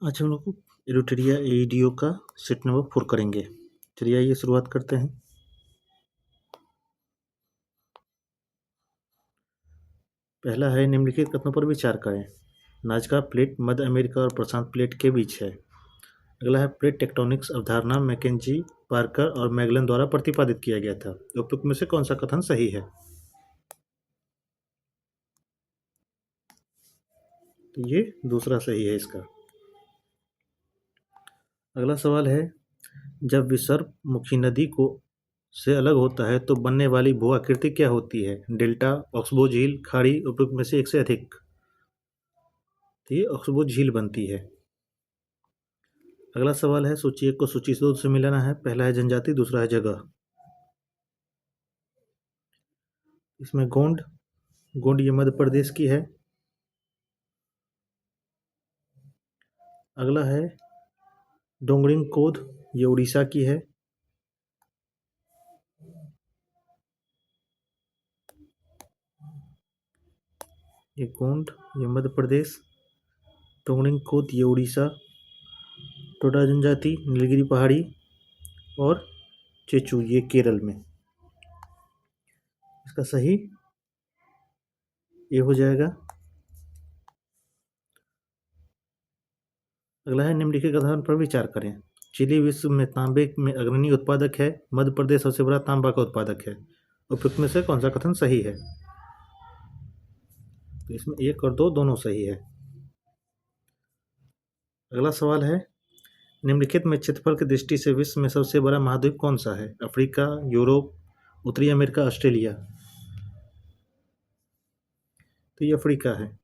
आज हम लोग एरोटेरिया एईडीओ का सेट नंबर 4 करेंगे। चलिए आइए शुरुआत करते हैं। पहला है निम्नलिखित कथनों पर विचार करें। नाजका प्लेट मध्य अमेरिका और प्रशांत प्लेट के बीच है। अगला है प्लेट टेक्टोनिक्स अवधारणा मैकेंजी, पार्कर और मैगलन द्वारा प्रतिपादित किया गया था। उपयुक्त में से कौन सा कथन सही है? तो ये दूसरा सही है इसका। अगला सवाल है जब विसर्पमुखी नदी को से अलग होता है तो बनने वाली भू आकृति क्या होती है? डेल्टा, ऑक्सबो झील, खाड़ी। उपयुक्त में से एक से अधिक। तो ये ऑक्सबो झील बनती है। अगला सवाल है सूची 1 को सूची 2 से मिलाना है। पहला है जनजाति, दूसरा है जगह। इसमें गोंड ये मध्य प्रदेश की है। अगला है डोंगरिंग कोद, ये उड़ीसा की है। ये गोंड ये मध्य प्रदेश, डोंगरिंग कोद ये उड़ीसा, टोडा जनजाति नीलगिरी पहाड़ी और चेचू ये केरल में। इसका सही ये हो जाएगा। अगला है निम्नलिखित कथन पर विचार करें। चिली विश्व में तांबे में अग्रणी उत्पादक है। मध्य प्रदेश सबसे बड़ा तांबा का उत्पादक है। उपयुक्त में से कौन सा कथन सही है? तो इसमें 1 और 2 दोनों सही है। अगला सवाल है निम्नलिखित में क्षेत्रफल की दृष्टि से विश्व में सबसे बड़ा महाद्वीप कौन सा है? अफ्रीका, यूरोप, उत्तरी अमेरिका, ऑस्ट्रेलिया। तो ये अफ्रीका है।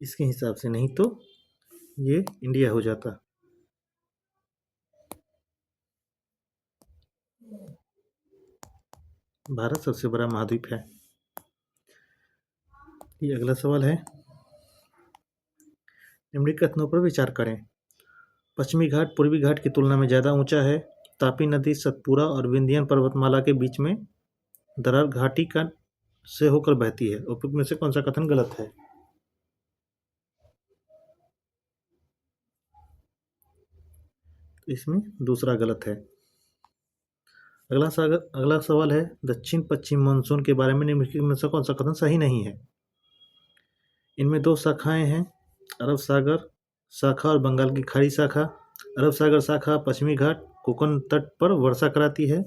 इसके हिसाब से नहीं तो ये इंडिया हो जाता। भारत सबसे बड़ा महाद्वीप है। ये अगला सवाल है निम्नलिखित कथनों पर विचार करें। पश्चिमी घाट पूर्वी घाट की तुलना में ज़्यादा ऊंचा है। तापी नदी सतपुरा और विंध्यन पर्वतमाला के बीच में दरार घाटी का से होकर बहती है। उपयुक्त में से कौन सा कथन गलत है? इसमें दूसरा गलत है। अगला सवाल है दक्षिण पश्चिम मानसून के बारे में निम्नलिखित में से कौन सा कथन सही नहीं है? इनमें 2 शाखाएं हैं, अरब सागर शाखा और बंगाल की खाड़ी शाखा। अरब सागर शाखा पश्चिमी घाट कोकण तट पर वर्षा कराती है।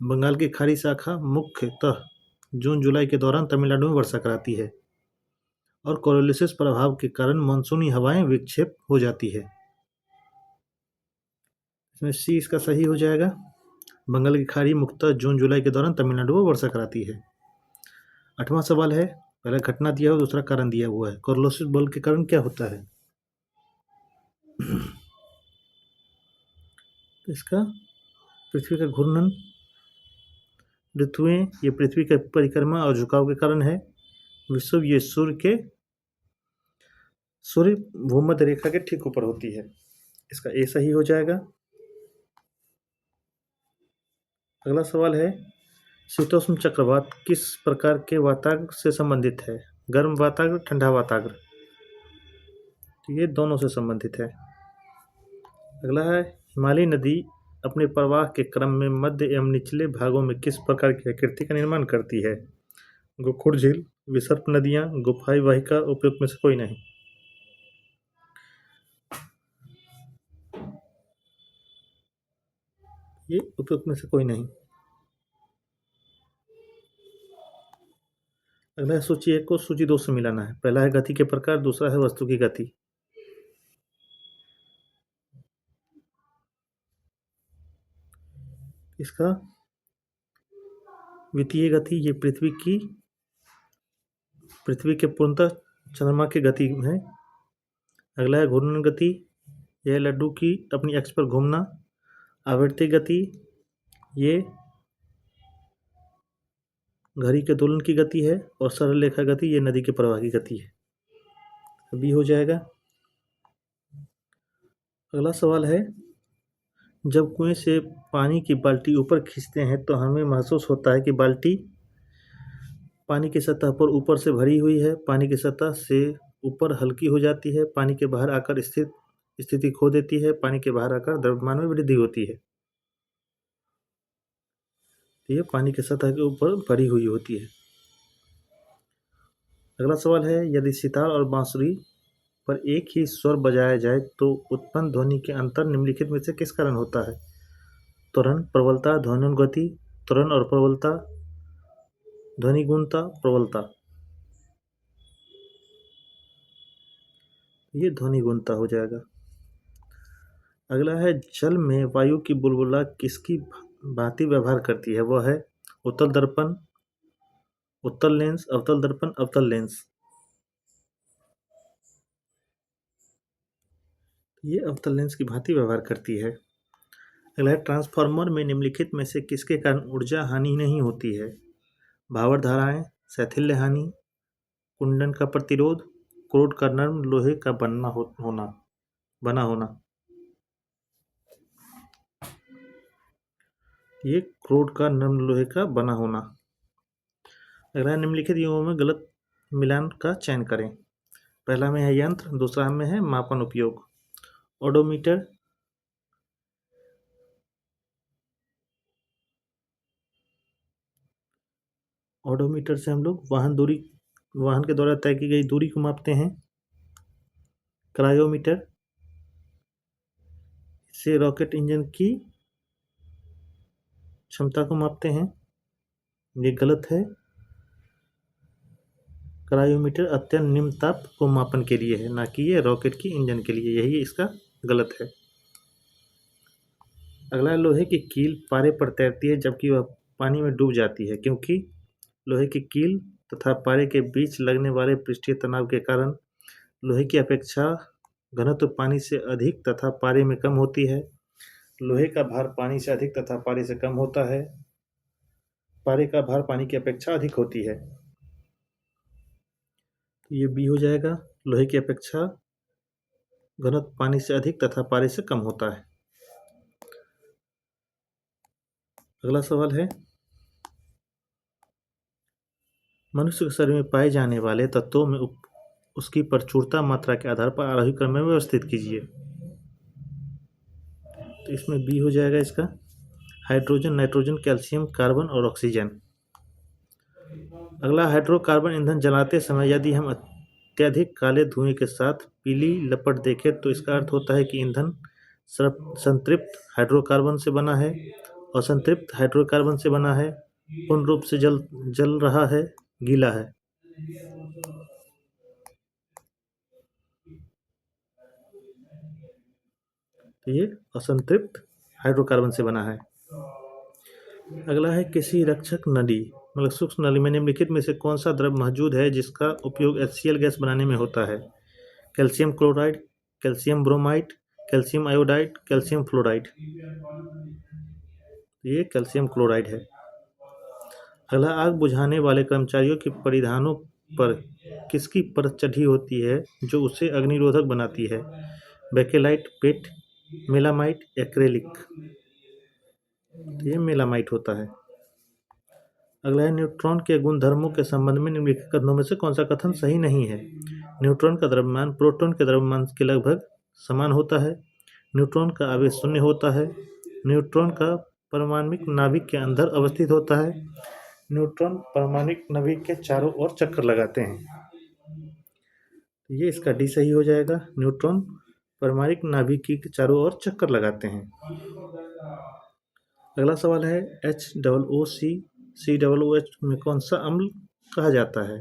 बंगाल की खाड़ी शाखा मुख्यतः जून जुलाई के दौरान तमिलनाडु में वर्षा कराती है और कोरोलिसिस प्रभाव के कारण मानसूनी हवाएं विक्षेप हो जाती है। इसमें सी इसका सही हो जाएगा। बंगाल की खाड़ी मुख्यतः जून जुलाई के दौरान तमिलनाडु में वर्षा कराती है। 8वां सवाल है पहला घटना दिया हुआ, दूसरा कारण दिया हुआ है। कोरोलिसिस बल के कारण क्या होता है? इसका पृथ्वी का घूर्णन, ऋतुएं ये पृथ्वी का परिक्रमा और झुकाव के कारण है। विषुव ये सूर्य भूमध्य रेखा के ठीक ऊपर होती है। इसका ए सही हो जाएगा। अगला सवाल है शीतोष्ण चक्रवात किस प्रकार के वाताग्र से संबंधित है? गर्म वाताग्र, ठंडा वाताग्र। तो ये दोनों से संबंधित है। अगला है हिमालय नदी अपने प्रवाह के क्रम में मध्य एवं निचले भागों में किस प्रकार की आकृति का निर्माण करती है? गोखुर झील, विसर्प नदियां, गुफाई वाहिका। उपयुक्त में से कोई नहीं। ये उपयुक्त में से कोई नहीं। अगला है सूची 1 को सूची 2 से मिलाना है। पहला है गति के प्रकार, दूसरा है वस्तु की गति। इसका वितीय गति ये पृथ्वी के पूर्णतः चंद्रमा की गति है। अगला है घूर्णन गति, यह लड्डू की अपनी अक्ष पर घूमना। आवर्ती गति ये घड़ी के दोलन की गति है और सरल रेखा गति ये नदी के प्रवाह की गति है। बी हो जाएगा। अगला सवाल है जब कुएं से पानी की बाल्टी ऊपर खींचते हैं तो हमें महसूस होता है कि बाल्टी पानी की सतह पर ऊपर से भरी हुई है। पानी की सतह से ऊपर हल्की हो जाती है, पानी के बाहर आकर स्थिति खो देती है, पानी के बाहर आकर द्रव्यमान में वृद्धि होती है। ये पानी की सतह के ऊपर भरी हुई होती है। अगला सवाल है, यदि सितार और बांसुरी पर एक ही स्वर बजाया जाए तो उत्पन्न ध्वनि के अंतर निम्नलिखित में से किस कारण होता है? त्वरण, प्रबलता, ध्वनिगति, त्वरण और प्रबलता, ध्वनि गुणता, प्रबलता। ये ध्वनि गुणता हो जाएगा। अगला है, जल में वायु की बुलबुला किसकी भांति व्यवहार करती है? वह है उत्तल दर्पण, उत्तल लेंस, अवतल दर्पण, अवतल लेंस। ये अवतल लेंस की भांति व्यवहार करती है। अगला है, ट्रांसफार्मर में निम्नलिखित में से किसके कारण ऊर्जा हानि नहीं होती है? भावर धाराएं, शैथिल्य हानि, कुंडन का प्रतिरोध, क्रोड का नर्म लोहे का बना होना। ये क्रोड का नर्म लोहे का बना होना। अगला, निम्नलिखित युगों में गलत मिलान का चयन करें। पहला में है यंत्र, दूसरा में है मापन उपयोग। ओडोमीटर, ओडोमीटर से हम लोग वाहन के द्वारा तय की गई दूरी को मापते हैं। क्रायोमीटर से रॉकेट इंजन की क्षमता को मापते हैं। ये गलत है। क्रायोमीटर अत्यंत निम्न ताप को मापन के लिए है, ना कि ये रॉकेट की इंजन के लिए। यही इसका गलत है। अगला, लोहे की कील पारे पर तैरती है जबकि वह पानी में डूब जाती है, क्योंकि लोहे की कील तथा पारे के बीच लगने वाले पृष्ठीय तनाव के कारण लोहे की अपेक्षा घनत्व पानी से अधिक तथा पारे में कम होती है। लोहे का भार पानी से अधिक तथा पारे से कम होता है। पारे का भार पानी की अपेक्षा अधिक होती है। ये बी हो जाएगा। लोहे की अपेक्षा घनत्व पानी से अधिक तथा पारे से कम होता है। अगला सवाल है, मनुष्य के शरीर में पाए जाने वाले तत्वों में उसकी प्रचुरता मात्रा के आधार पर आरोही क्रम में व्यवस्थित कीजिए। तो इसमें बी हो जाएगा इसका। हाइड्रोजन, नाइट्रोजन, कैल्शियम, कार्बन और ऑक्सीजन। अगला, हाइड्रोकार्बन ईंधन जलाते समय यदि हम अत्यधिक काले धुएं के साथ पीली लपट देखें तो इसका अर्थ होता है कि ईंधन संतृप्त हाइड्रोकार्बन से बना है, असंतृप्त हाइड्रोकार्बन से बना है, पूर्ण रूप से जल रहा है, गीला है। तो ये असंतृप्त हाइड्रोकार्बन से बना है। अगला है, किसी रक्षक नली मतलब सूक्ष्म नली में निम्नलिखित में से कौन सा द्रव्य मौजूद है जिसका उपयोग HCl गैस बनाने में होता है? Calcium chloride, calcium bromide, calcium iodide, calcium fluoride. ये कैल्शियम क्लोराइड है। अगला, आग बुझाने वाले कर्मचारियों के परिधानों पर किसकी परत चढ़ी होती है जो उसे अग्निरोधक बनाती है? बेकेलाइट, पेट, मेलामाइट, एक्रेलिक। ये मेलामाइट होता है। अगला है, न्यूट्रॉन के गुणधर्मों के संबंध में निम्नलिखित कथनों में से कौन सा कथन सही नहीं है? न्यूट्रॉन का द्रव्यमान प्रोटॉन के द्रव्यमान के लगभग समान होता है। न्यूट्रॉन का आवेश शून्य होता है। न्यूट्रॉन का परमाणुक नाभिक के अंदर अवस्थित होता है। न्यूट्रॉन परमाणुक नाभिक के चारों ओर चक्कर लगाते हैं। ये इसका डी सही हो जाएगा। न्यूट्रॉन परमाणुक नाभिक के चारों ओर चक्कर लगाते हैं। अगला सवाल है, HOOC COOH में कौन सा अम्ल कहा जाता है?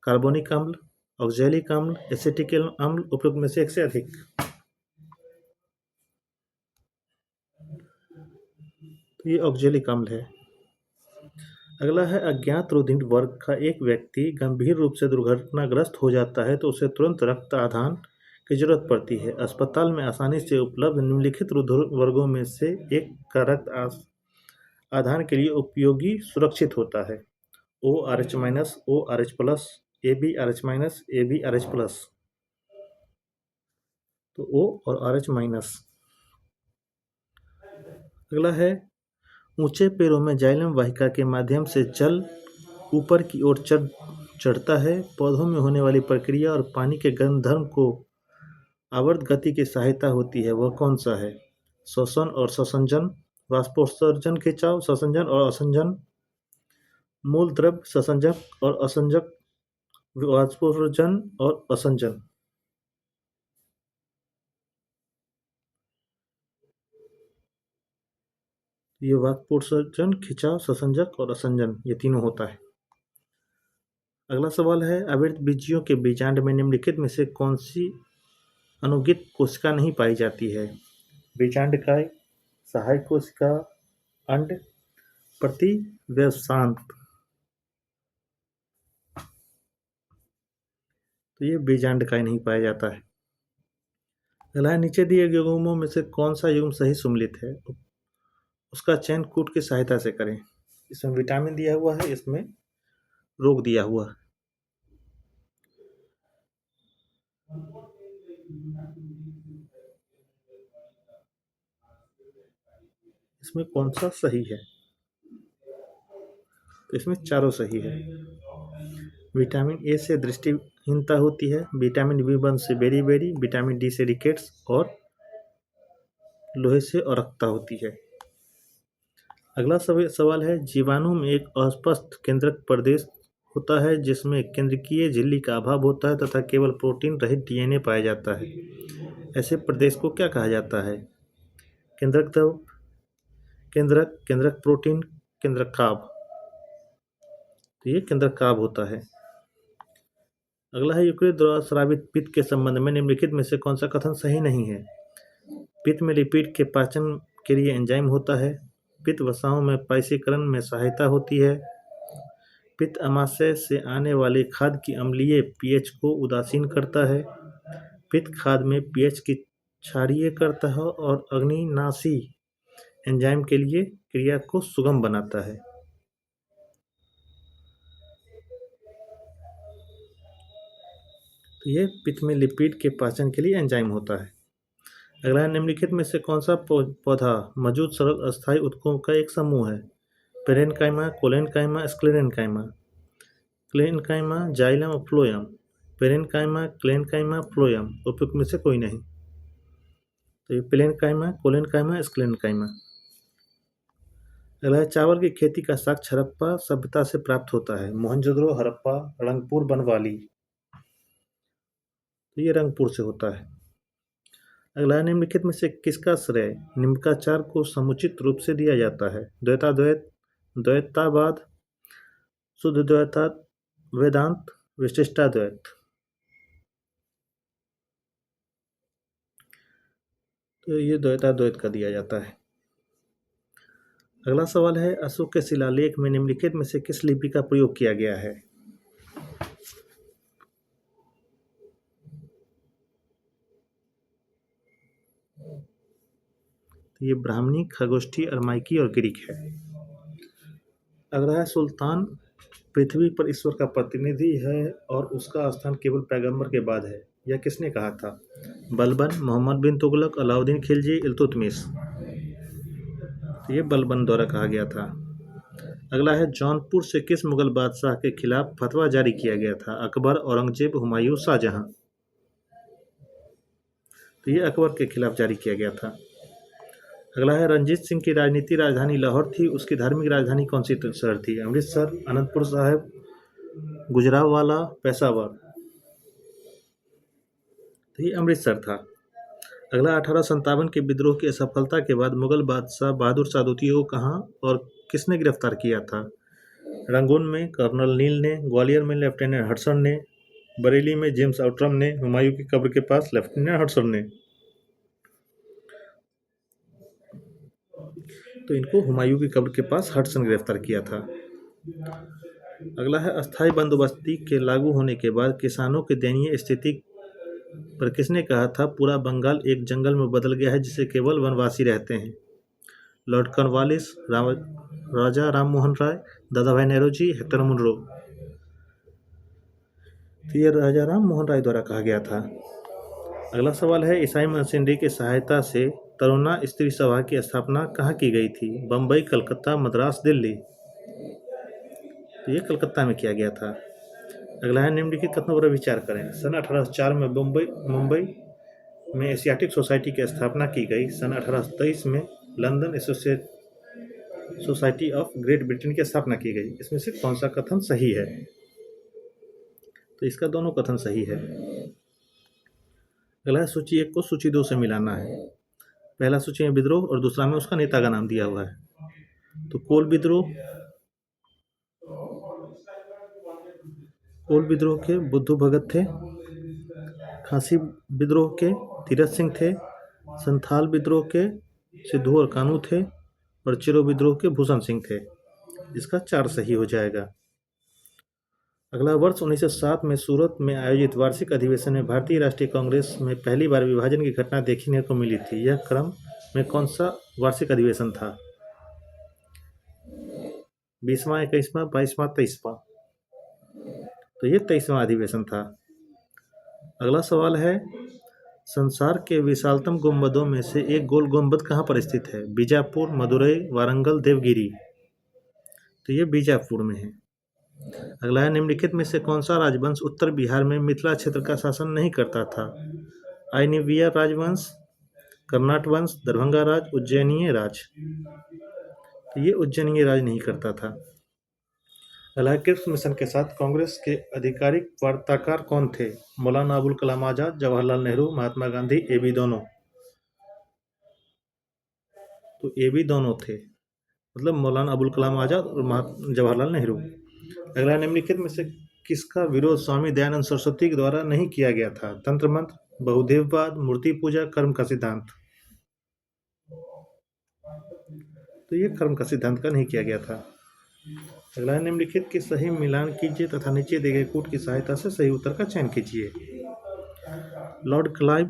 कार्बोनिक अम्ल, ऑक्जेलिक अम्ल, एसिटिक अम्ल, उपयुक्त में से एक से अधिक। तो ये ऑक्जेलिक अम्ल है। अगला है, अज्ञात रुधिर वर्ग का एक व्यक्ति गंभीर रूप से दुर्घटनाग्रस्त हो जाता है तो उसे तुरंत रक्त आधान की जरूरत पड़ती है। अस्पताल में आसानी से उपलब्ध निम्नलिखित रुधिर वर्गों में से एक का रक्त आधान के लिए उपयोगी सुरक्षित होता है? ORH-, ORH+, ABRH-, ABRH+। तो O और RH-। अगला है, ऊंचे पैरों में जाइलम वाहिका के माध्यम से जल ऊपर की ओर चढ़ता है। पौधों में होने वाली प्रक्रिया और पानी के गुणधर्म को आवर्त गति की सहायता होती है, वह कौन सा है? श्वसन और संसंजन, वाष्पोत्सर्जन, खिंचाव, संसंजन और असंजन, मूल द्रव्य, संसंजक और असंजक, वाष्पोत्सर्जन और असंजन। ये वाष्पोत्सर्जन, खिंचाव, संसंजक और असंजन, ये तीनों होता है। अगला सवाल है, आवृत बीजियों के बीजांड में निम्नलिखित में से कौन सी अनुगित कोशिका नहीं पाई जाती है? बीजांडकाय, सहायक कोशिका, अंड, प्रतिवयस्कांत। तो ये बीजांडकाय नहीं पाया जाता है। अगला है, नीचे दिए गए युग्मों में से कौन सा युग्म सही सुमेलित है? उसका चयन कूट की सहायता से करें। इसमें विटामिन दिया हुआ है, इसमें रोग दिया हुआ है। इसमें कौन सा सही है? तो इसमें चारों सही है। विटामिन ए से दृष्टिहीनता होती है, विटामिन बी1 से बेरी, विटामिन डी से रिकेट्स और लोहे से अरक्ता होती है। अगला सवाल है, जीवाणु में एक अस्पष्ट केंद्रक प्रदेश होता है जिसमें केंद्रकीय झिल्ली का अभाव होता है तथा केवल प्रोटीन रहित डीएनए पाया जाता है। ऐसे प्रदेश को क्या कहा जाता है? केंद्रक द्रव, केंद्रक प्रोटीन, केंद्रकाभ। तो ये केंद्रकाभ होता है। अगला है, यकृत द्वारा स्रावित पित्त के संबंध में निम्नलिखित में से कौन सा कथन सही नहीं है? पित्त में लिपिड के पाचन के लिए एंजाइम होता है, पित्त वसाओं में पाइसीकरण में सहायता होती है, पित्त अमाशय से आने वाले खाद्य की अम्लीय पीएच को उदासीन करता है, पित्त खाद्य में पीएच की क्षारीय करता है और अग्निनाशी एंजाइम के लिए क्रिया को सुगम बनाता है। तो ये पित्त में लिपिड के पाचन के लिए एंजाइम होता है। अगला निम्नलिखित में से कौन सा पौधा मौजूद सरल अस्थायी ऊतकों का एक समूह है? Parenchyma, collenchyma, sclerenchyma. Collenchyma, xylem और फ्लोएम। Parenchyma, collenchyma, phloem. उपयुक्त में से कोई नहीं। तो ये प्लेनकाइमा, कोलेनकाइमा, स्क्लेनकाइमा। अगला है, चावल की खेती का साक्ष्य हड़प्पा सभ्यता से प्राप्त होता है। मोहनजोदड़ो, हड़प्पा, रंगपुर, बनवाली। तो ये रंगपुर से होता है। अगला, निम्नलिखित में से किसका श्रेय निम्नकाचार को समुचित रूप से दिया जाता है? द्वैताद्वैत, द्वैतावाद, शुद्ध द्वैता वेदांत, विशिष्टाद्वैत। तो ये द्वैताद्वैत का दिया जाता है। अगला सवाल है, अशोक के शिलालेख में निम्नलिखित में से किस लिपि का प्रयोग किया गया है? तो ये ब्राह्मणी, खगोष्ठी, अरमाइकी और ग्रीक है। अगला है, सुल्तान पृथ्वी पर ईश्वर का प्रतिनिधि है और उसका स्थान केवल पैगंबर के बाद है, यह किसने कहा था? बलबन, मोहम्मद बिन तुगलक, अलाउद्दीन खिलजी, इल्तुतमिश। तो ये बलबन द्वारा कहा गया था। अगला है, जौनपुर से किस मुगल बादशाह के खिलाफ फतवा जारी किया गया था? अकबर, औरंगजेब, हुमायूं, शाहजहां। तो ये अकबर के खिलाफ जारी किया गया था। अगला है, रंजीत सिंह की राजनीति राजधानी लाहौर थी, उसकी धार्मिक राजधानी कौन सी शहर थी? अमृतसर, अनंतपुर साहिब, गुजरावाला, पेशावर। तो ये अमृतसर था। अगला, 1857 के विद्रोह की असफलता के बाद मुगल बादशाह बहादुर शाह द्वितीय को कहाँ और किसने गिरफ्तार किया था? रंगून में कर्नल नील ने, ग्वालियर में लेफ्टिनेंट हडसन ने, बरेली में जेम्स आउट्रम ने, हुमायूं की कब्र के पास लेफ्टिनेंट हडसन ने। तो इनको हुमायूं की कब्र के पास हडसन गिरफ्तार किया था। अगला है, अस्थायी बंदोबस्ती के लागू होने के बाद किसानों की दयनीय स्थिति पर किसने कहा था पूरा बंगाल एक जंगल में बदल गया है जिसे केवल वनवासी रहते हैं? लॉर्ड कॉर्नवालिस, राजा राम मोहन राय, दादा भाई नेहरू, हेक्टर मुनरो। तो ये राजा राम मोहन राय द्वारा कहा गया था। अगला सवाल है, ईसाई मशीनरी की सहायता से तरुणा स्त्री सभा की स्थापना कहाँ की गई थी? बम्बई, कलकत्ता, मद्रास, दिल्ली। तो ये कलकत्ता में किया गया था। अगला है निम्नलिखित कथनों पर विचार करें। सन 1804 में मुंबई में एशियाटिक सोसाइटी की स्थापना की गई। सन 1823 में London associate society of great Britain की स्थापना की गई। इसमें से कौन सा कथन सही है? तो इसका दोनों कथन सही है। अगला है सूची 1 को सूची 2 से मिलाना है। पहला सूची में विद्रोह और दूसरा में उसका नेता का नाम दिया हुआ है। तो कोल विद्रोह के बुद्धू भगत थे। खासी विद्रोह के तीरथ सिंह थे। संथाल विद्रोह के सिद्धू और कानू थे और चिरो विद्रोह के भूषण सिंह थे। इसका 4 सही हो जाएगा। अगला वर्ष 1907 में सूरत में आयोजित वार्षिक अधिवेशन में भारतीय राष्ट्रीय कांग्रेस में पहली बार विभाजन की घटना देखने को मिली थी। यह क्रम में कौन सा वार्षिक अधिवेशन था? 20वां, 21वां, 22वां, 23वां? तो ये 23वां अधिवेशन था। अगला सवाल है संसार के विशालतम गुंबदों में से एक गोल गुंबद कहाँ पर स्थित है? बीजापुर, मदुरई, वारंगल, देवगिरी? तो ये बीजापुर में है। अगला है निम्नलिखित में से कौन सा राजवंश उत्तर बिहार में मिथिला क्षेत्र का शासन नहीं करता था? आइनिविया राजवंश, कर्नाट वंश, दरभंगा राज, उज्जैनीय राज? तो ये उज्जैनीय राज नहीं करता था। अगला क्रिप्स मिशन के साथ कांग्रेस के आधिकारिक वार्ताकार कौन थे? मौलाना अबुल कलाम आजाद, जवाहरलाल नेहरू, महात्मा गांधी, ए बी दोनों? तो ए बी दोनों थे, मतलब मौलाना अबुल कलाम आजाद और जवाहरलाल नेहरू। अगला निम्नलिखित में से किसका विरोध स्वामी दयानंद सरस्वती के द्वारा नहीं किया गया था? तंत्र मंत्र, बहुदेववाद, मूर्ति पूजा, कर्म का सिद्धांत? तो ये कर्म का सिद्धांत का नहीं किया गया था। अगला निम्नलिखित की सही मिलान कीजिए तथा नीचे दिए गए कूट की सहायता से सही उत्तर का चयन कीजिए। लॉर्ड क्लाइव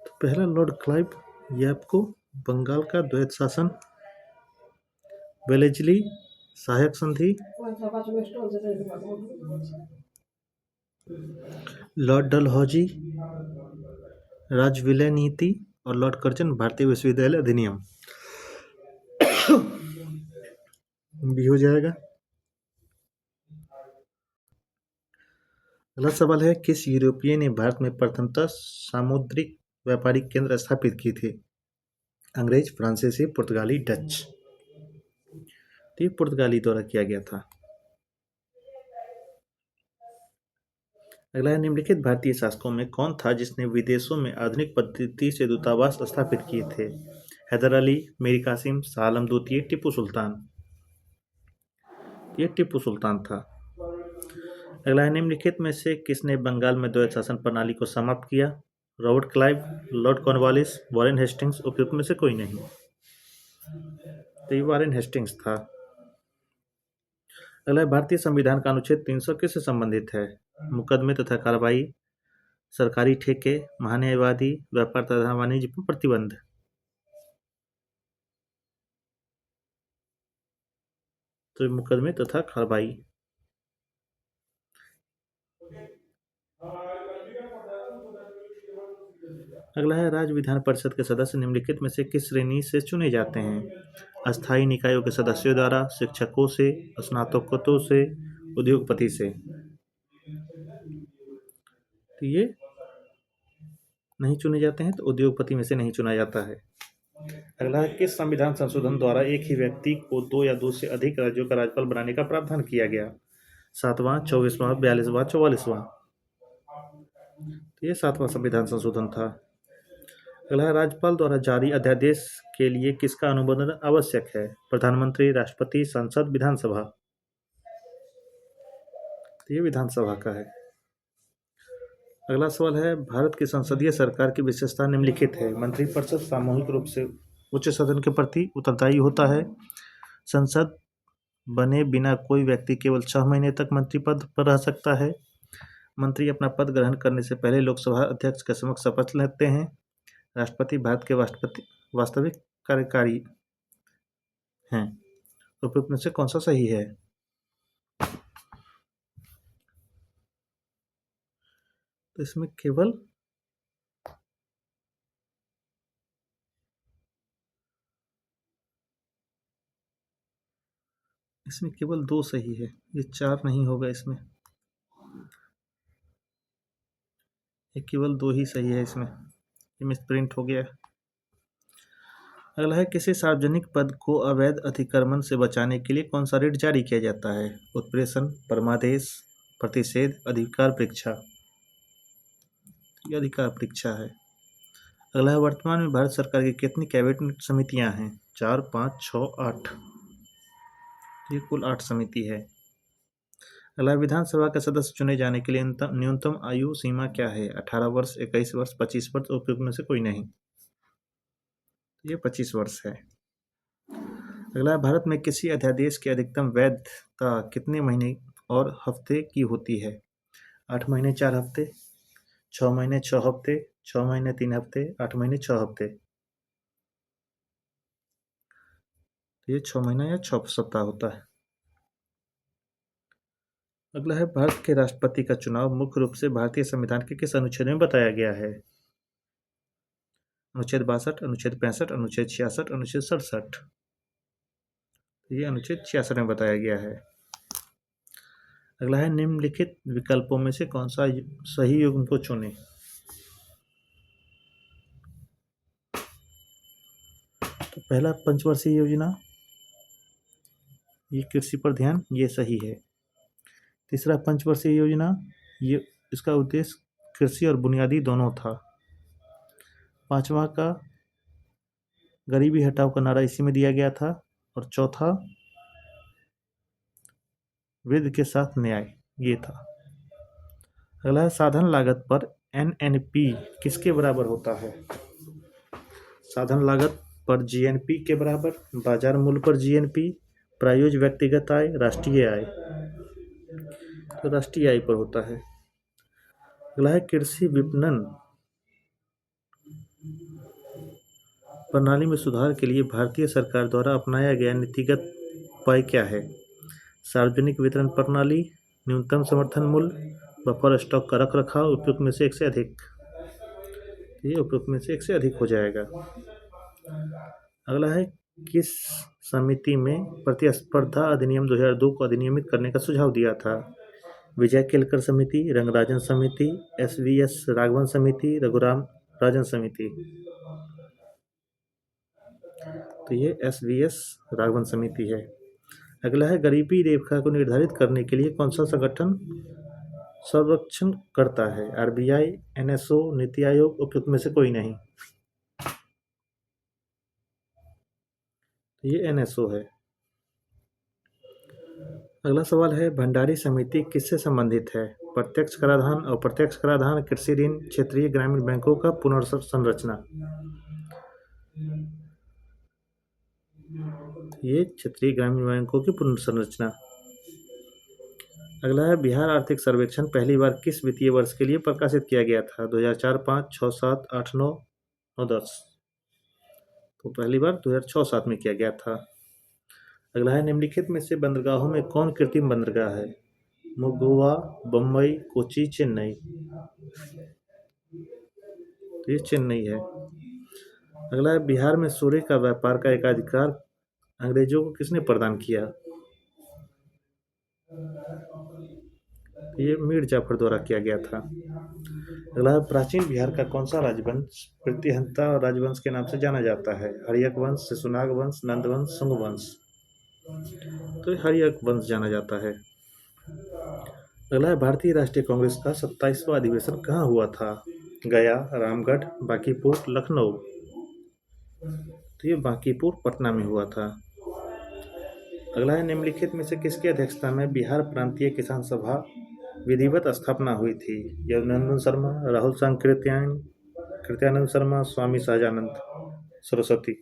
तो पहला लॉर्ड क्लाइव यैप को बंगाल का द्वैत शासन, वेलेजली सहायक संधि, लॉर्ड डलहौजी राजविलय नीति और लॉर्ड कर्जन भारतीय विश्वविद्यालय अधिनियम भी हो जाएगा। अगला सवाल है किस यूरोपीय ने भारत में प्रथमतः सामुद्रिक व्यापारिक केंद्र स्थापित किए थे? अंग्रेज, फ्रांसीसी, पुर्तगाली, डच? तो ये पुर्तगाली द्वारा किया गया था। अगला है निम्नलिखित भारतीय शासकों में कौन था जिसने विदेशों में आधुनिक पद्धति से दूतावास स्थापित किए थे? हैदर अली, मीर कासिम, शाह आलम द्वितीय, टीपू सुल्तान? ये टीपू सुल्तान था। अगला है निम्नलिखित में से किसने बंगाल में द्वैत शासन प्रणाली को समाप्त किया? Robert Clive, Lord Cornwallis, Warren Hastings? उपयुक्त में से कोई नहीं। तो ये वॉरेन हेस्टिंग्स था। अगला है भारतीय संविधान का अनुच्छेद 300 किससे संबंधित है? मुकदमे तथा कार्रवाई, सरकारी ठेके, महान्यायवादी, व्यापार तथा वाणिज्य पर प्रतिबंध? तो मुकदमे तथा कार्रवाई। अगला है राज्य विधान परिषद के सदस्य निम्नलिखित में से किस श्रेणी से चुने जाते हैं? अस्थायी निकायों के सदस्यों द्वारा, शिक्षकों से, स्नातकों से, उद्योगपति से? तो ये नहीं चुने जाते हैं, तो उद्योगपति में से नहीं चुना जाता है। अगला है किस संविधान संशोधन द्वारा एक ही व्यक्ति को 2 या 2 से अधिक राज्यों का राज्यपाल बनाने का प्रावधान किया गया? 7वां, 24वां, 42वां, 44वां? तो ये 7वां संविधान संशोधन था। अगला है राज्यपाल द्वारा जारी अध्यादेश के लिए किसका अनुमोदन आवश्यक है? प्रधानमंत्री, राष्ट्रपति, संसद, विधानसभा? तो ये विधानसभा का है। अगला सवाल है भारत की संसदीय सरकार की विशेषता निम्नलिखित है। मंत्रिपरिषद सामूहिक रूप से उच्च सदन के प्रति उत्तरदायी होता है। संसद बने बिना कोई व्यक्ति केवल 6 महीने तक मंत्री पद पर रह सकता है। मंत्री अपना पद ग्रहण करने से पहले लोकसभा अध्यक्ष के समक्ष शपथ लेते हैं। राष्ट्रपति भारत के वास्तविक कार्यकारी हैं। उपयुक्त में से कौन सा सही है? तो इसमें केवल दो सही है, ये 4 नहीं होगा इसमें, ये केवल 2 ही सही है इसमें, ये मिसप्रिंट हो गया। अगला है, किसी सार्वजनिक पद को अवैध अतिक्रमण से बचाने के लिए कौन सा रिट जारी किया जाता है? उत्प्रेषण, परमादेश, प्रतिषेध, अधिकार परीक्षा। ये अधिकार परीक्षा है। अगला है, वर्तमान में भारत सरकार की कितनी कैबिनेट समितियां हैं? 4, 5, 6, 8। ये कुल 8 समिति है। अगला, विधानसभा का सदस्य चुने जाने के लिए न्यूनतम आयु सीमा क्या है? 18 वर्ष, 21 वर्ष, 25 वर्ष, उपयुक्त में से कोई नहीं। ये 25 वर्ष है। अगला, भारत में किसी अध्यादेश की अधिकतम वैधता कितने महीने और हफ्ते की होती है? 8 महीने 4 हफ्ते, 6 महीने 6 हफ्ते, 6 महीने 3 हफ्ते, 8 महीने 6 हफ्ते। ये 6 महीना या 6 सप्ताह होता है। अगला है, भारत के राष्ट्रपति का चुनाव मुख्य रूप से भारतीय संविधान के किस अनुच्छेद में बताया गया है? अनुच्छेद 62, अनुच्छेद 65, अनुच्छेद 66, अनुच्छेद 67। ये अनुच्छेद 66 में बताया गया है। अगला है, निम्नलिखित विकल्पों में से कौन सा सही युग्म को चुने? तो पहला, पंचवर्षीय योजना, ये कृषि पर ध्यान, ये सही है। तीसरा, पंचवर्षीय योजना, ये इसका उद्देश्य कृषि और बुनियादी दोनों था। पांचवा का गरीबी हटाओ का नारा इसी में दिया गया था। और चौथा, वृद्ध के साथ न्याय, ये था। अगला है, साधन लागत पर एनएनपी किसके बराबर होता है? साधन लागत पर जीएनपी के बराबर, बाजार मूल्य पर जीएनपी, प्रायोज्य व्यक्तिगत आय, राष्ट्रीय आय। तो राष्ट्रीय आय पर होता है। अगला है, कृषि विपणन प्रणाली में सुधार के लिए भारतीय सरकार द्वारा अपनाया गया नीतिगत उपाय क्या है? सार्वजनिक वितरण प्रणाली, न्यूनतम समर्थन मूल्य, बफर स्टॉक का रख रखाव, उपयुक्त में से एक से अधिक। ये उपयुक्त में से एक से अधिक हो जाएगा। अगला है, किस समिति में प्रतिस्पर्धा अधिनियम 2002 को अधिनियमित करने का सुझाव दिया था? विजय केलकर समिति, रंगराजन समिति, एसवीएस राघवन समिति, रघुराम राजन समिति। तो ये एसवीएस राघवन समिति है। अगला है, गरीबी रेखा को निर्धारित करने के लिए कौन सा संगठन सर्वेक्षण करता है? आरबीआई, एनएसओ, नीति आयोग, उपयुक्त में से कोई नहीं। तो ये एनएसओ है। अगला सवाल है, भंडारी समिति किससे संबंधित है? प्रत्यक्ष कराधान, अप्रत्यक्ष कराधान, कृषि ऋण, क्षेत्रीय ग्रामीण बैंकों का पुनर्संरचना। ये क्षेत्रीय ग्रामीण बैंकों की पुनर्संरचना। अगला है, बिहार आर्थिक सर्वेक्षण पहली बार किस वित्तीय वर्ष के लिए प्रकाशित किया गया था? 2004, 5, 6, 7, 8, 9 और 10। तो पहली बार 2006-07 में किया गया था। अगला है, निम्नलिखित में से बंदरगाहों में कौन कृत्रिम बंदरगाह है? गोवा, बम्बई, कोची, चेन्नई। तो ये चेन्नई है। अगला है, बिहार में सोरे का व्यापार का एकाधिकार अंग्रेजों को किसने प्रदान किया? ये मीर जाफर द्वारा किया गया था। अगला है, प्राचीन बिहार का कौन सा राजवंश प्रतिहंता राजवंश के नाम से जाना जाता है? हर्यक वंश, शिशुनाग वंश, नंद वंश, शुंग वंश। तो हर्यक वंश जाना जाता है। अगला है, भारतीय राष्ट्रीय कांग्रेस का 27वां अधिवेशन कहाँ हुआ था? गया, रामगढ़, बांकीपुर, लखनऊ। तो ये बांकीपुर पटना में हुआ था। अगला है, निम्नलिखित में से किसकी अध्यक्षता में बिहार प्रांतीय किसान सभा विधिवत स्थापना हुई थी? यमुनानंद शर्मा, राहुल सांकृत्यायन, कृत्यानंद शर्मा, स्वामी सहजानंद सरस्वती।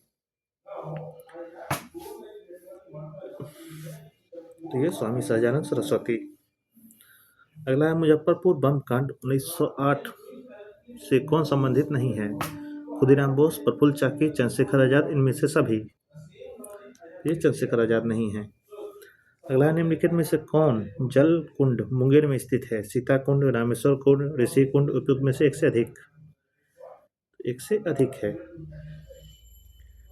तो ये स्वामी सहजानंद सरस्वती। अगला है, मुजफ्फरपुर बम कांड 1908 से कौन संबंधित नहीं है? खुदीराम बोस, प्रफुल्ल चाकी, चंद्रशेखर आजाद, इनमें से सभी। ये चंद्रशेखर आजाद नहीं है। अगला निम्नलिखित में से कौन जल कुंड मुंगेर में स्थित है? सीता कुंड, रामेश्वर कुंड, ऋषि कुंड, उपयुक्त में से एक से अधिक है।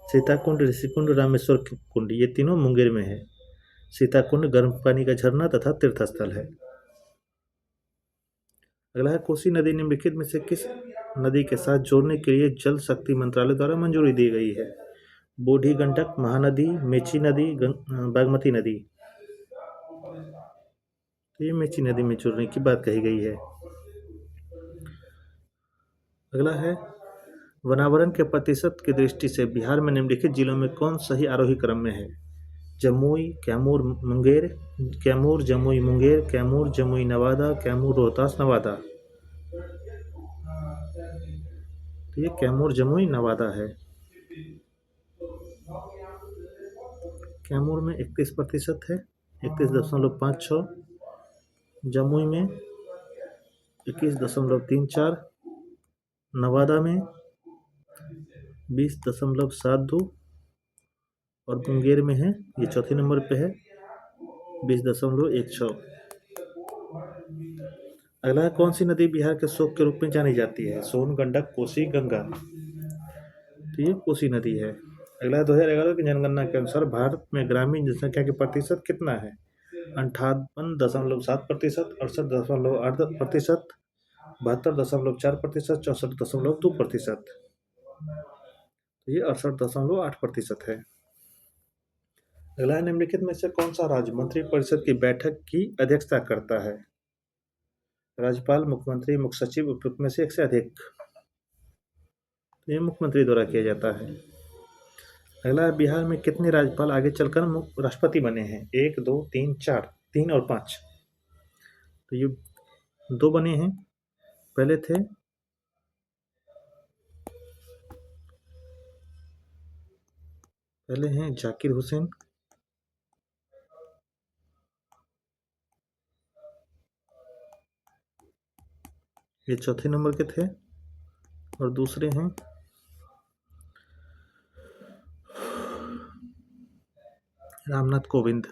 सीता कुंड, ऋषि कुंड, रामेश्वर कुंड ये तीनों मुंगेर में है। सीता कुंड गर्म पानी का झरना तथा तीर्थ स्थल है। अगला है कोसी नदी निम्नलिखित में से किस नदी के साथ जोड़ने के लिए जल शक्ति मंत्रालय द्वारा मंजूरी दी गई है? बूढ़ी गंडक, महानदी, मेची नदी, बागमती नदी। तो ये मेची नदी में जोड़ने की बात कही गई है। अगला है वनावरण के प्रतिशत की दृष्टि से बिहार में निम्नलिखित जिलों में कौन सही आरोही क्रम में है? जमुई, कैमूर, मुंगेर, कैमूर, जमुई, मुंगेर, कैमूर, जमुई, नवादा, कैमूर, रोहतास, नवादा। तो ये कैमूर, जमुई, नवादा है। कैमूर में 31% है, 31.56। जमुई में 21.34। नवादा में 20.72 और मुंगेर में है, ये चौथे नंबर पे है, 20.16। अगला कौन सी नदी बिहार के शोक के रूप में जानी जाती है? सोन, गंडक, कोसी, गंगा। तो ये कोसी नदी है। अगला 2011 की जनगणना के अनुसार भारत में ग्रामीण जनसंख्या के प्रतिशत कितना है? 58.7%, 68.8%, 72.4%, 64.2%। तो ये 68.8% है। अगला निम्नलिखित में से कौन सा राज्य मंत्रिपरिषद की बैठक की अध्यक्षता करता है? राज्यपाल, मुख्यमंत्री, मुख्य सचिव, उपयुक्त में से एक से अधिक। ये मुख्यमंत्री द्वारा किया जाता है। अगला बिहार में कितने राज्यपाल आगे चलकर राष्ट्रपति बने हैं? 1, 2, 3, 4, 3 और 5। तो ये 2 बने हैं। पहले थे पहले हैं जाकिर हुसैन, ये चौथे नंबर के थे। और दूसरे हैं रामनाथ कोविंद।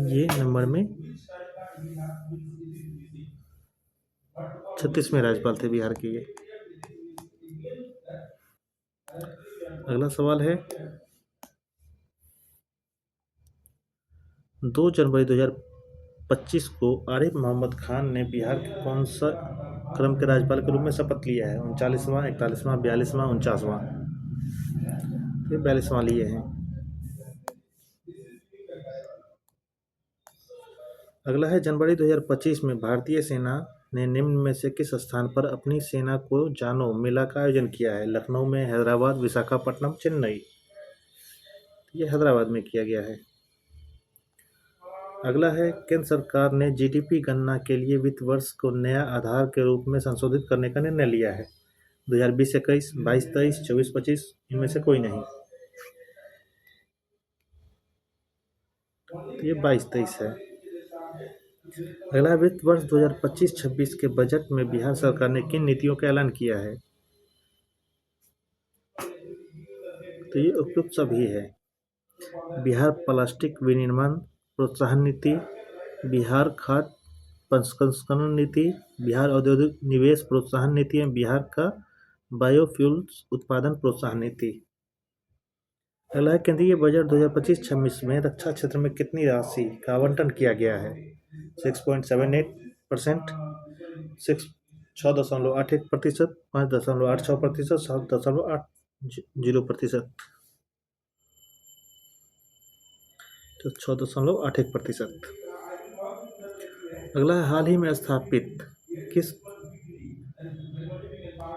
ये नंबर में 36वें राज्यपाल थे बिहार के ये। अगला सवाल है 2 जनवरी 2025 को आरिफ मोहम्मद खान ने बिहार के कौन सा क्रम के राज्यपाल के रूप में शपथ लिया है? 39वां, 41वां, 42वां, 49वां। ये 42वां लिए हैं। अगला है जनवरी 2025 में भारतीय सेना ने निम्न में से किस स्थान पर अपनी सेना को जानो मेला का आयोजन किया है? लखनऊ में, हैदराबाद, विशाखापट्टनम, चेन्नई। ये हैदराबाद में किया गया है। अगला है केंद्र सरकार ने जीडीपी गणना के लिए वित्त वर्ष को नया आधार के रूप में संशोधित करने का निर्णय लिया है। 2020-21, 22-23, 24-25, इनमें से कोई नहीं। ये 22-23 है। अगला वित्त वर्ष 2025-26 के बजट में बिहार सरकार ने किन नीतियों का ऐलान किया है? तो ये उपयुक्त सभी है। बिहार प्लास्टिक विनिर्माण प्रोत्साहन नीति, बिहार खाद्य प्रसंस्करण नीति, बिहार औद्योगिक निवेश प्रोत्साहन नीति एवं बिहार का बायोफ्यूल्स उत्पादन प्रोत्साहन नीति। अगला केंद्रीय बजट 2025-26 में रक्षा क्षेत्र में कितनी राशि का आवंटन किया गया है? 6.78%, 6.81%, 5.86%, 7.80%। तो 6.81%। अगला है हाल ही में स्थापित किस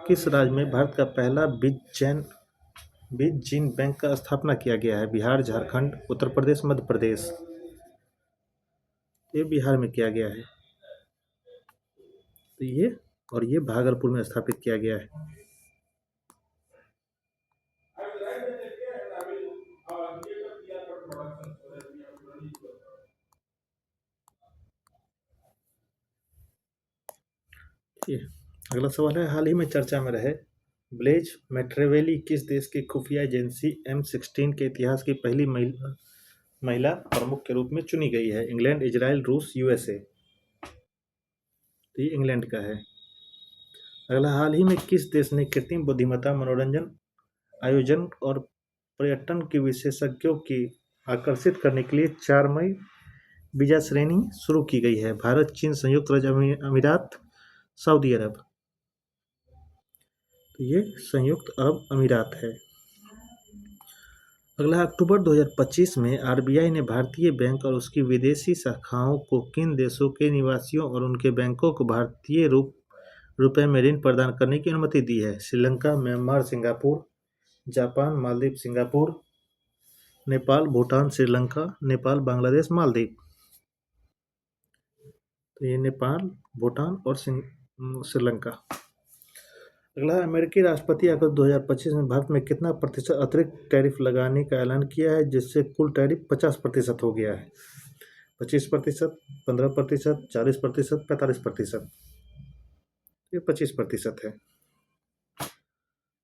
किस राज्य में भारत का पहला बीज जीन बैंक का स्थापना किया गया है? बिहार, झारखंड, उत्तर प्रदेश, मध्य प्रदेश। ये बिहार में किया गया है। तो ये भागलपुर में स्थापित किया गया है। ये अगला सवाल है, हाल ही में चर्चा में रहे ब्लेज मैट्रेवेली किस देश की खुफिया एजेंसी M16 के इतिहास की पहली महिला प्रमुख के रूप में चुनी गई है? इंग्लैंड, इजराइल, रूस, USA। तो ये इंग्लैंड का है। अगला, हाल ही में किस देश ने कृत्रिम बुद्धिमत्ता मनोरंजन आयोजन और पर्यटन के विशेषज्ञों की आकर्षित करने के लिए 4 मई वीजा श्रेणी शुरू की गई है? भारत, चीन, संयुक्त राज्य अमीरात, सऊदी अरब। तो ये संयुक्त अरब अमीरात है। अगला, अक्टूबर 2025 में RBI ने भारतीय बैंक और उसकी विदेशी शाखाओं को किन देशों के निवासियों और उनके बैंकों को भारतीय रुपए में ऋण प्रदान करने की अनुमति दी है? Sri Lanka, Myanmar, Singapore, Japan, Maldives, Singapore, Nepal, Bhutan, Sri Lanka, Nepal, Bangladesh, Maldives. तो ये नेपाल, भूटान और श्रीलंका। अगला, अमेरिकी राष्ट्रपति अगस्त 2025 में भारत में कितना प्रतिशत अतिरिक्त टैरिफ लगाने का ऐलान किया है, जिससे कुल टैरिफ 50% हो गया है? 25%, 15%, 40%, 45%। ये 25% है।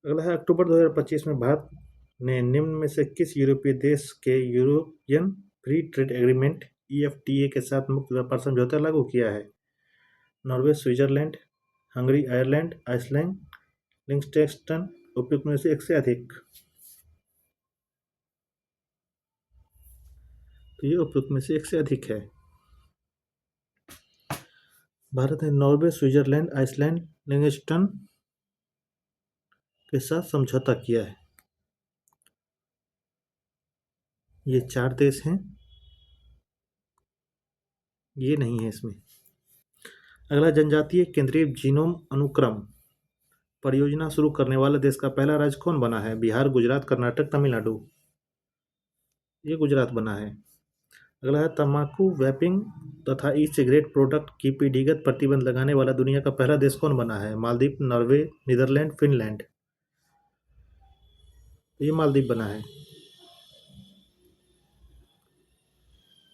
अगला है, अक्टूबर 2025 में भारत ने निम्न में से किस यूरोपीय देश के European free trade agreement EFTA के साथ मुक्त व्यापार समझौता लागू किया है? Norway, Switzerland, Hungary, Ireland, Iceland, Liechtenstein. उपयुक्त में से एक से अधिक। तो ये उपयुक्त में से एक से अधिक है। भारत ने नॉर्वे, स्विट्जरलैंड, आइसलैंड, लिंक्सटेनस्टाइन के साथ समझौता किया है। ये 4 देश हैं, ये नहीं है इसमें। अगला, जनजातीय केंद्रीय जीनोम अनुक्रम परियोजना शुरू करने वाले देश का पहला राज्य कौन बना है? बिहार, गुजरात, कर्नाटक, तमिलनाडु। ये गुजरात बना है। अगला है, तंबाकू, वैपिंग तथा ई सिगरेट प्रोडक्ट की पीढ़ीगत प्रतिबंध लगाने वाला दुनिया का पहला देश कौन बना है? Maldives, Norway, Netherland, Finland. ये मालदीव बना है।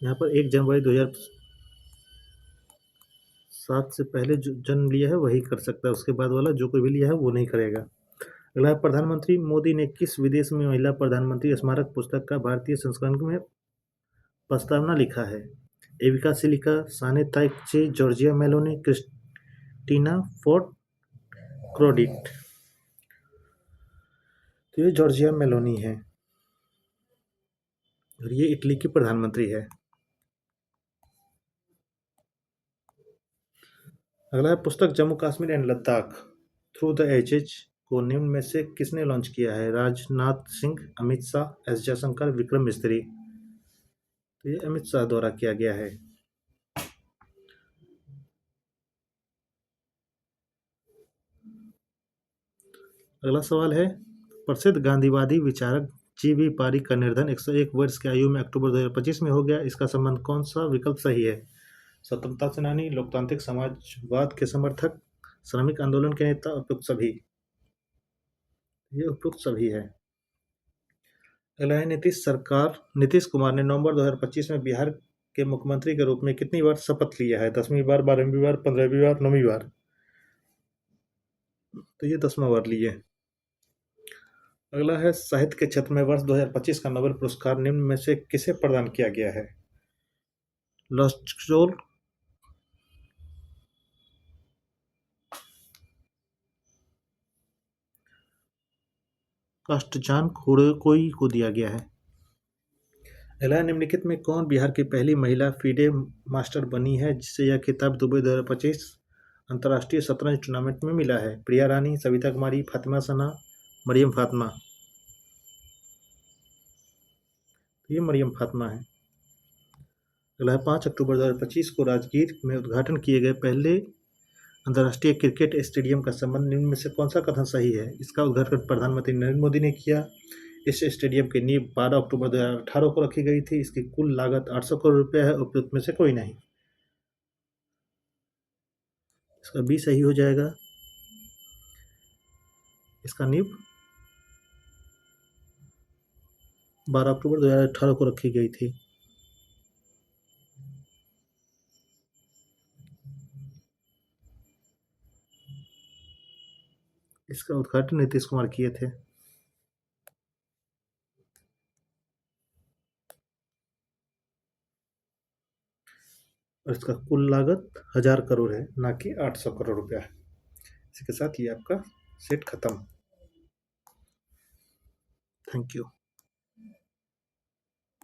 यहाँ पर 1 जनवरी 2007 से पहले जो जन्म लिया है वही कर सकता है, उसके बाद वाला जो कोई भी लिया है वो नहीं करेगा। अगला, प्रधानमंत्री मोदी ने किस विदेश में महिला प्रधानमंत्री स्मारक पुस्तक का भारतीय संस्करण में प्रस्तावना लिखा है? Evika Silina, Sanae Takaichi, Giorgia Meloni, Kristina फोर्ट क्रोडिट। तो ये जॉर्जिया मेलोनी है और ये इटली की प्रधानमंत्री है। अगला है, पुस्तक Jammu Kashmir and Ladakh through the edges को निम्न में से किसने लॉन्च किया है? राजनाथ सिंह, अमित शाह, S जयशंकर, विक्रम मिस्त्री। तो ये अमित शाह द्वारा किया गया है। अगला सवाल है, प्रसिद्ध गांधीवादी विचारक G.B. पारिक का निर्धन 101 वर्ष की आयु में अक्टूबर 2025 में हो गया। इसका संबंध कौन सा विकल्प सही है? स्वतंत्रता सेनानी, लोकतांत्रिक समाजवाद के समर्थक, श्रमिक आंदोलन के नेता, उपयुक्त सभी। ये उपयुक्त सभी है। अगला है, नीतीश कुमार ने नवंबर 2025 में बिहार के मुख्यमंत्री के रूप में कितनी बार शपथ लिया है? 10वीं बार, 12वीं बार, 15वीं बार, 9वीं बार। तो ये 10वां बार लिए। अगला है, साहित्य के क्षेत्र में वर्ष 2025 का नोबेल पुरस्कार निम्न में से किसे प्रदान किया गया है? लॉस्टोल, कास्टजान कोई को दिया गया है। अगला, निम्नलिखित में कौन बिहार की पहली महिला फीडे मास्टर बनी है जिसे यह खिताब दुबई 2025 अंतर्राष्ट्रीय शतरंज टूर्नामेंट में मिला है? प्रिया रानी, सविता कुमारी, फातिमा सना, मरियम फातिमा। ये मरियम फातिमा है। अगला है, 5 अक्टूबर 2025 को राजगीर में उद्घाटन किए गए पहले अंतर्राष्ट्रीय क्रिकेट स्टेडियम का संबंध निम्न में से कौन सा कथन सही है? इसका उद्घाटन प्रधानमंत्री नरेंद्र मोदी ने किया। इस स्टेडियम की नींव 12 अक्टूबर 2018 को रखी गई थी। इसकी कुल लागत 800 करोड़ रुपये है। उपयुक्त में से कोई नहीं। इसका बी सही हो जाएगा। इसका नींव 12 अक्टूबर 2018 को रखी गई थी। इसका उद्घाटन नीतीश कुमार किए थे। और इसका कुल लागत 1000 करोड़ है, ना कि 800 करोड़ रुपया है। इसी के साथ ये आपका सेट खत्म। Thank you.